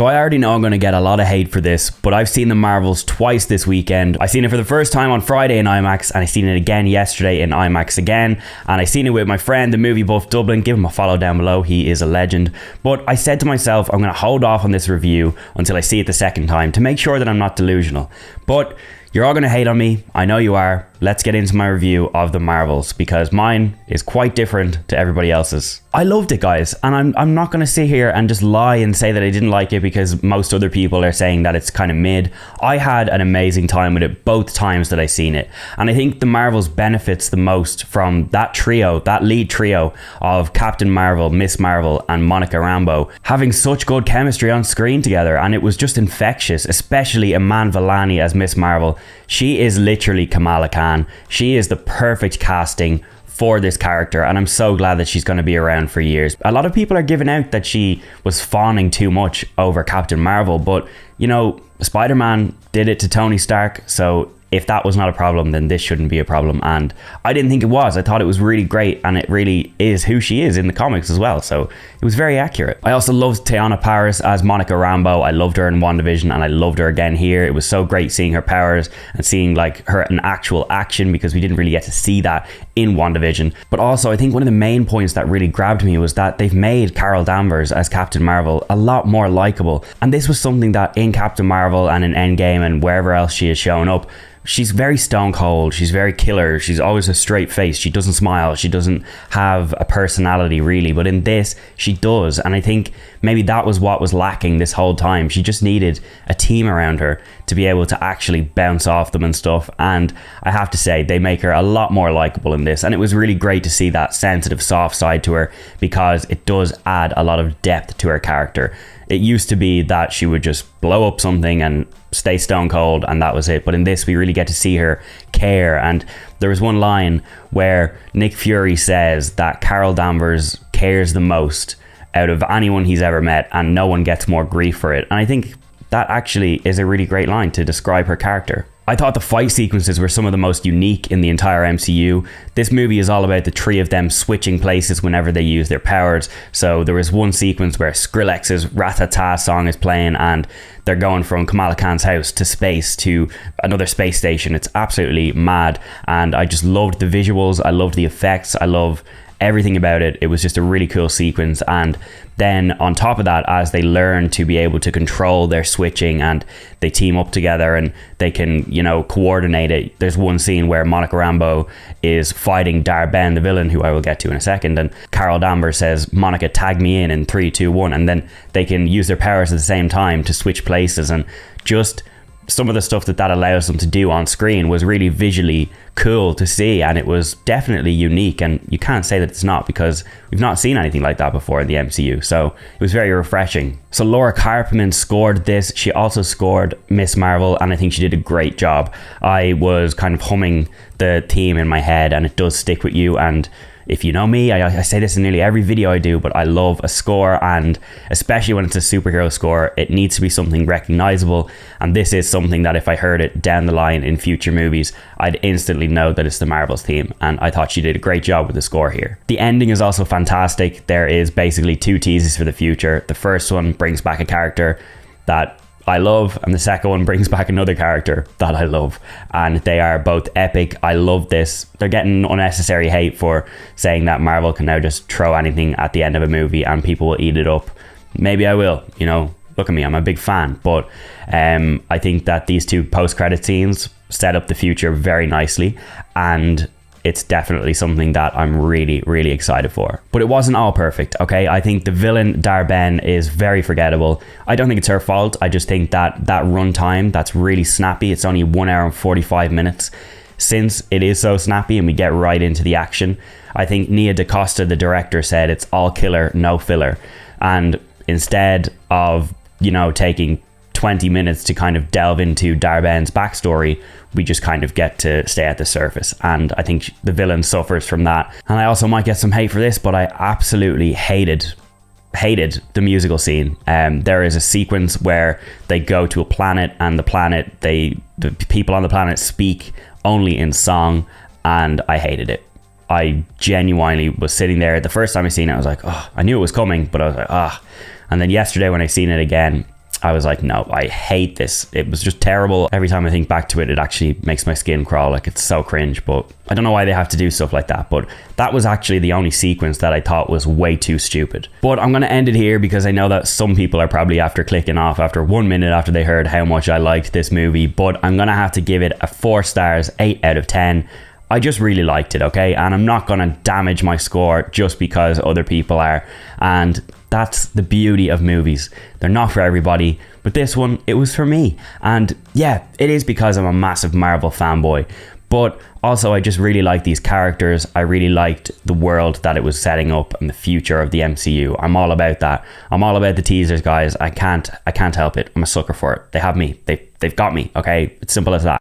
So I already know I'm going to get a lot of hate for this, but I've seen the Marvels twice this weekend. I seen it for the first time on Friday in IMAX, and I seen it again yesterday in IMAX again, and I seen it with my friend, the Movie Buff Dublin. Give him a follow down below, he is a legend. But I said to myself, I'm going to hold off on this review until I see it the second time to make sure that I'm not delusional. But you're all going to hate on me, I know you are. Let's get into my review of the Marvels, because mine is quite different to everybody else's. I loved it, guys, and I'm not going to sit here and just lie and say that I didn't like it because most other people are saying that it's kind of mid. I had an amazing time with it both times that I seen it, and I think the Marvels benefits the most from that trio, that lead trio of Captain Marvel, Miss Marvel and Monica Rambeau having such good chemistry on screen together, and it was just infectious, especially Iman Vellani as Miss Marvel. She is literally Kamala Khan. She is the perfect casting for this character, and I'm so glad that she's going to be around for years. A lot of people are giving out that she was fawning too much over Captain Marvel, but you know, Spider-Man did it to Tony Stark, so if that was not a problem, then this shouldn't be a problem. And I didn't think it was. I thought it was really great, and it really is who she is in the comics as well. So it was very accurate. I also loved Teyonah Parris as Monica Rambeau. I loved her in WandaVision, and I loved her again here. It was so great seeing her powers and seeing like her in actual action, because we didn't really get to see that in WandaVision. But also, I think one of the main points that really grabbed me was that they've made Carol Danvers as Captain Marvel a lot more likable. And this was something that in Captain Marvel and in Endgame and wherever else she has shown up, she's very stone cold, she's very killer, she's always a straight face, she doesn't smile, she doesn't have a personality really, but in this she does, and I think maybe that was what was lacking this whole time. She just needed a team around her to be able to actually bounce off them and stuff, and I have to say they make her a lot more likable in this, and it was really great to see that sensitive soft side to her, because it does add a lot of depth to her character. It used to be that she would just blow up something and stay stone cold and that was it, but in this we really get to see her care. And there was one line where Nick Fury says that Carol Danvers cares the most out of anyone he's ever met, and no one gets more grief for it, and I think that actually is a really great line to describe her character. I thought the fight sequences were some of the most unique in the entire MCU. This movie is all about the three of them switching places whenever they use their powers. So there was one sequence where Skrillex's Rat-a-ta song is playing and they're going from Kamala Khan's house to space to another space station. It's absolutely mad, and I just loved the visuals, I loved the effects, I love everything about it. It was just a really cool sequence. And then on top of that, as they learn to be able to control their switching and they team up together and they can, you know, coordinate it. There's one scene where Monica Rambeau is fighting Dar-Ben, the villain, who I will get to in a second, and Carol Danvers says, Monica, tag me in 3, 2, 1, and then they can use their powers at the same time to switch places. And just some of the stuff that allows them to do on screen was really visually cool to see, and it was definitely unique, and you can't say that it's not, because we've not seen anything like that before in the MCU, so it was very refreshing. So Laura Carpman scored this. She also scored Miss Marvel, and I think she did a great job. I was kind of humming the theme in my head, and it does stick with you. And if you know me, I say this in nearly every video I do, but I love a score, and especially when it's a superhero score, it needs to be something recognizable, and this is something that if I heard it down the line in future movies, I'd instantly know that it's the Marvels theme, and I thought she did a great job with the score here. The ending is also fantastic. There is basically 2 teases for the future. The first one brings back a character that I love, and the second one brings back another character that I love, and they are both epic. I love this. They're getting unnecessary hate for saying that Marvel can now just throw anything at the end of a movie and people will eat it up. Maybe I will, you know, look at me, I'm a big fan, but I think that these 2 post-credit scenes set up the future very nicely, and it's definitely something that I'm really, really excited for. But it wasn't all perfect, okay? I think the villain, Dar-Ben, is very forgettable. I don't think it's her fault. I just think that runtime, that's really snappy. It's only 1 hour and 45 minutes. Since it is so snappy and we get right into the action, I think Nia DaCosta, the director, said it's all killer, no filler. And instead of, you know, taking 20 minutes to kind of delve into Dar-Ben's backstory, we just kind of get to stay at the surface, and I think the villain suffers from that. And I also might get some hate for this, but I absolutely hated the musical scene. There is a sequence where they go to a planet, and the people on the planet speak only in song, and I hated it. I genuinely was sitting there. The first time I seen it, I was like, oh, I knew it was coming, but I was like, ah. And then yesterday when I seen it again, I was like, no, I hate this. It was just terrible. Every time I think back to it, it actually makes my skin crawl. Like, it's so cringe. But I don't know why they have to do stuff like that. But that was actually the only sequence that I thought was way too stupid. But I'm going to end it here because I know that some people are probably after clicking off after 1 minute after they heard how much I liked this movie. But I'm going to have to give it a 4 stars, 8 out of 10. I just really liked it, okay? And I'm not going to damage my score just because other people are. And that's the beauty of movies. They're not for everybody, but this one, it was for me. And yeah, it is because I'm a massive Marvel fanboy. But also, I just really like these characters. I really liked the world that it was setting up and the future of the MCU. I'm all about that. I'm all about the teasers, guys. I can't help it. I'm a sucker for it. They have me. They've got me, okay? It's simple as that.